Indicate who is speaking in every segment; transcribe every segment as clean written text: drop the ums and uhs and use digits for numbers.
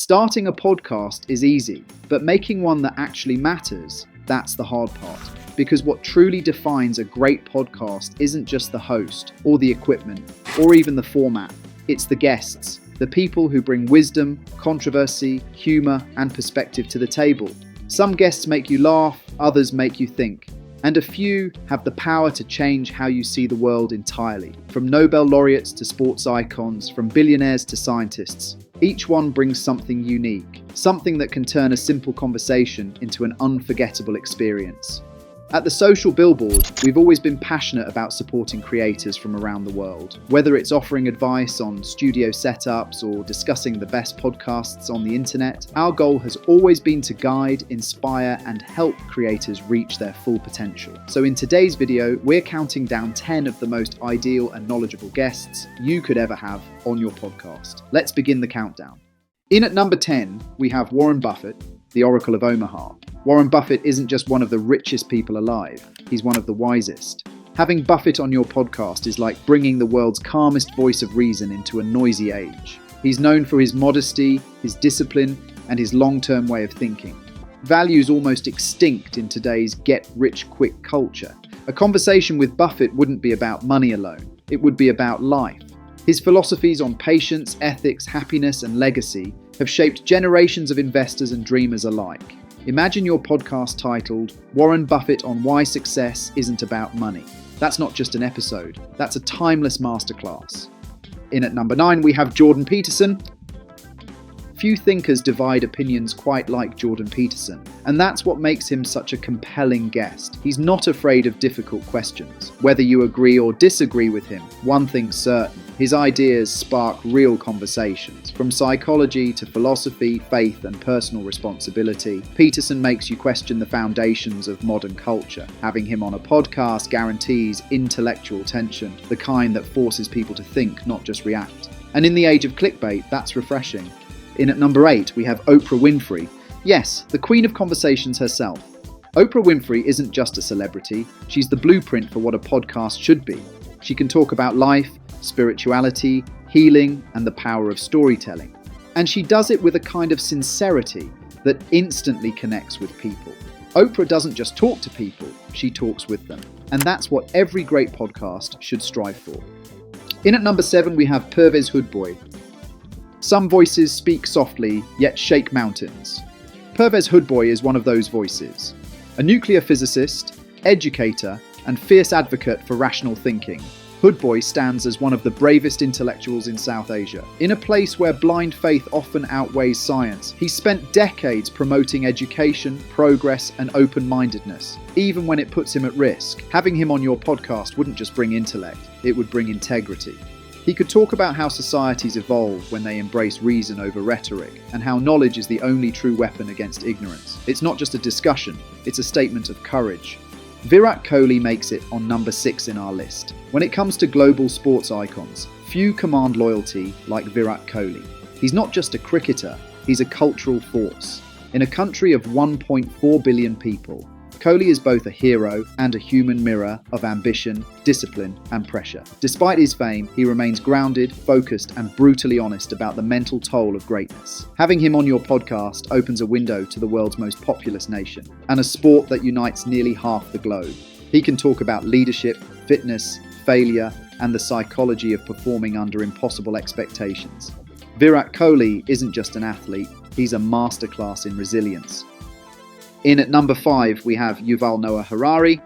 Speaker 1: Starting a podcast is easy, but making one that actually matters, that's the hard part. Because what truly defines a great podcast isn't just the host, or the equipment, or even the format. It's the guests, the people who bring wisdom, controversy, humour, and perspective to the table. Some guests make you laugh, others make you think. And a few have the power to change how you see the world entirely. From Nobel laureates to sports icons, from billionaires to scientists. Each one brings something unique, something that can turn a simple conversation into an unforgettable experience. At the Social Billboard, we've always been passionate about supporting creators from around the world. Whether it's offering advice on studio setups or discussing the best podcasts on the internet, our goal has always been to guide, inspire, and help creators reach their full potential. So in today's video, we're counting down 10 of the most ideal and knowledgeable guests you could ever have on your podcast. Let's begin the countdown. In at number 10, we have Warren Buffett, the Oracle of Omaha. Warren Buffett isn't just one of the richest people alive, he's one of the wisest. Having Buffett on your podcast is like bringing the world's calmest voice of reason into a noisy age. He's known for his modesty, his discipline, and his long-term way of thinking. Values almost extinct in today's get-rich-quick culture. A conversation with Buffett wouldn't be about money alone, it would be about life. His philosophies on patience, ethics, happiness, and legacy have shaped generations of investors and dreamers alike. Imagine your podcast titled, Warren Buffett on Why Success Isn't About Money. That's not just an episode, that's a timeless masterclass. In at number 9, we have Jordan Peterson. Few thinkers divide opinions quite like Jordan Peterson, and that's what makes him such a compelling guest. He's not afraid of difficult questions. Whether you agree or disagree with him, one thing's certain. His ideas spark real conversations. From psychology to philosophy, faith, and personal responsibility, Peterson makes you question the foundations of modern culture. Having him on a podcast guarantees intellectual tension, the kind that forces people to think, not just react. And in the age of clickbait, that's refreshing. In at number 8, we have Oprah Winfrey. Yes, the queen of conversations herself. Oprah Winfrey isn't just a celebrity, she's the blueprint for what a podcast should be. She can talk about life, spirituality, healing, and the power of storytelling. And she does it with a kind of sincerity that instantly connects with people. Oprah doesn't just talk to people, she talks with them. And that's what every great podcast should strive for. In at number 7, we have Pervez Hoodboy. Some voices speak softly, yet shake mountains. Pervez Hoodboy is one of those voices. A nuclear physicist, educator, and fierce advocate for rational thinking, Hoodboy stands as one of the bravest intellectuals in South Asia. In a place where blind faith often outweighs science, he spent decades promoting education, progress, and open-mindedness, even when it puts him at risk. Having him on your podcast wouldn't just bring intellect, it would bring integrity. He could talk about how societies evolve when they embrace reason over rhetoric, and how knowledge is the only true weapon against ignorance. It's not just a discussion, it's a statement of courage. Virat Kohli makes it on number 6 in our list. When it comes to global sports icons, few command loyalty like Virat Kohli. He's not just a cricketer, he's a cultural force. In a country of 1.4 billion people, Kohli is both a hero and a human mirror of ambition, discipline, and pressure. Despite his fame, he remains grounded, focused, and brutally honest about the mental toll of greatness. Having him on your podcast opens a window to the world's most populous nation, and a sport that unites nearly half the globe. He can talk about leadership, fitness, failure, and the psychology of performing under impossible expectations. Virat Kohli isn't just an athlete, he's a masterclass in resilience. In at number 5, we have Yuval Noah Harari.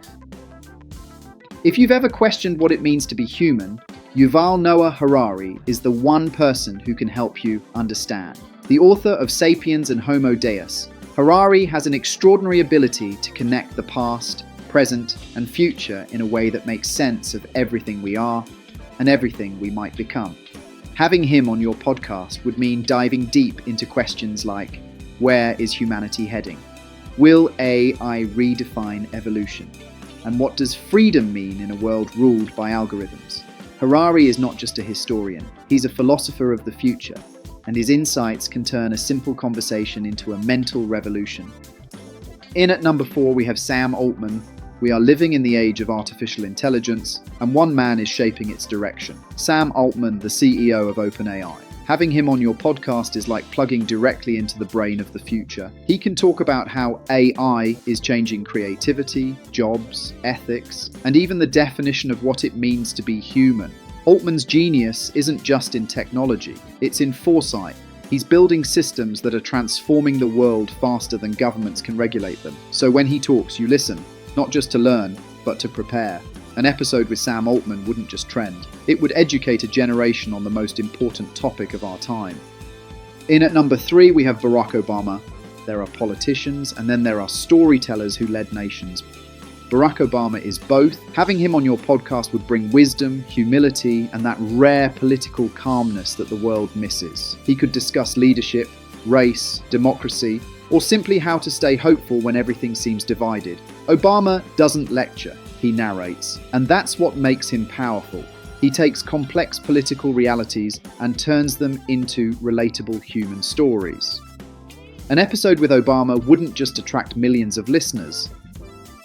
Speaker 1: If you've ever questioned what it means to be human, Yuval Noah Harari is the one person who can help you understand. The author of Sapiens and Homo Deus, Harari has an extraordinary ability to connect the past, present, and future in a way that makes sense of everything we are and everything we might become. Having him on your podcast would mean diving deep into questions like, where is humanity heading? Will AI redefine evolution? And what does freedom mean in a world ruled by algorithms? Harari is not just a historian, he's a philosopher of the future, and his insights can turn a simple conversation into a mental revolution. In at number 4, we have Sam Altman. We are living in the age of artificial intelligence, and one man is shaping its direction. Sam Altman, the CEO of OpenAI. Having him on your podcast is like plugging directly into the brain of the future. He can talk about how AI is changing creativity, jobs, ethics, and even the definition of what it means to be human. Altman's genius isn't just in technology, it's in foresight. He's building systems that are transforming the world faster than governments can regulate them. So when he talks, you listen, not just to learn, but to prepare. An episode with Sam Altman wouldn't just trend. It would educate a generation on the most important topic of our time. In at number 3, we have Barack Obama. There are politicians, and then there are storytellers who led nations. Barack Obama is both. Having him on your podcast would bring wisdom, humility, and that rare political calmness that the world misses. He could discuss leadership, race, democracy, or simply how to stay hopeful when everything seems divided. Obama doesn't lecture, he narrates, and that's what makes him powerful. He takes complex political realities and turns them into relatable human stories. An episode with Obama wouldn't just attract millions of listeners.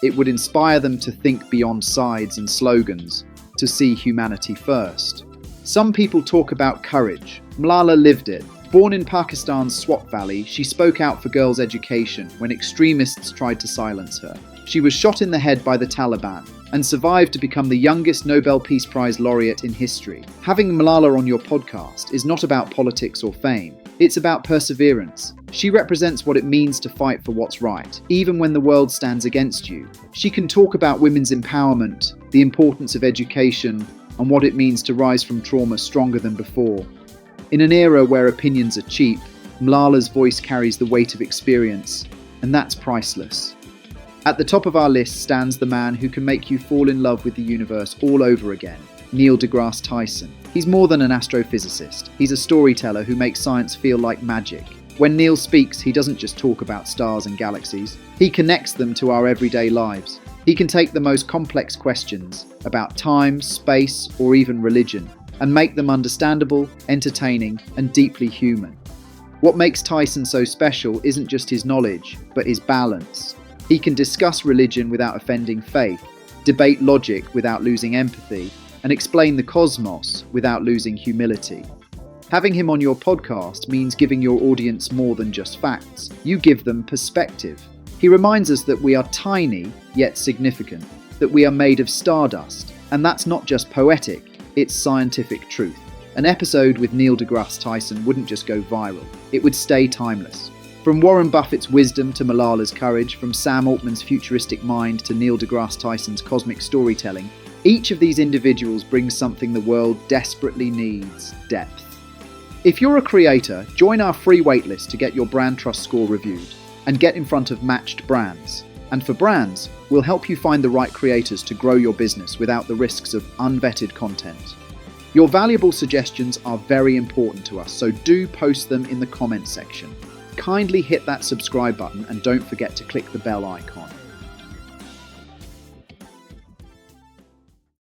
Speaker 1: It would inspire them to think beyond sides and slogans, to see humanity first. Some people talk about courage. Malala lived it. Born in Pakistan's Swat Valley, she spoke out for girls' education when extremists tried to silence her. She was shot in the head by the Taliban and survived to become the youngest Nobel Peace Prize laureate in history. Having Malala on your podcast is not about politics or fame. It's about perseverance. She represents what it means to fight for what's right, even when the world stands against you. She can talk about women's empowerment, the importance of education, and what it means to rise from trauma stronger than before. In an era where opinions are cheap, Malala's voice carries the weight of experience, and that's priceless. At the top of our list stands the man who can make you fall in love with the universe all over again, Neil deGrasse Tyson. He's more than an astrophysicist. He's a storyteller who makes science feel like magic. When Neil speaks, he doesn't just talk about stars and galaxies. He connects them to our everyday lives. He can take the most complex questions about time, space, or even religion, and make them understandable, entertaining, and deeply human. What makes Tyson so special isn't just his knowledge, but his balance. He can discuss religion without offending faith, debate logic without losing empathy, and explain the cosmos without losing humility. Having him on your podcast means giving your audience more than just facts. You give them perspective. He reminds us that we are tiny, yet significant, that we are made of stardust, and that's not just poetic, it's scientific truth. An episode with Neil deGrasse Tyson wouldn't just go viral, it would stay timeless. From Warren Buffett's wisdom to Malala's courage, from Sam Altman's futuristic mind to Neil deGrasse Tyson's cosmic storytelling, each of these individuals brings something the world desperately needs: depth. If you're a creator, join our free waitlist to get your brand trust score reviewed and get in front of matched brands. And for brands, we'll help you find the right creators to grow your business without the risks of unvetted content. Your valuable suggestions are very important to us, so do post them in the comments section. Kindly hit that subscribe button and don't forget to click the bell icon.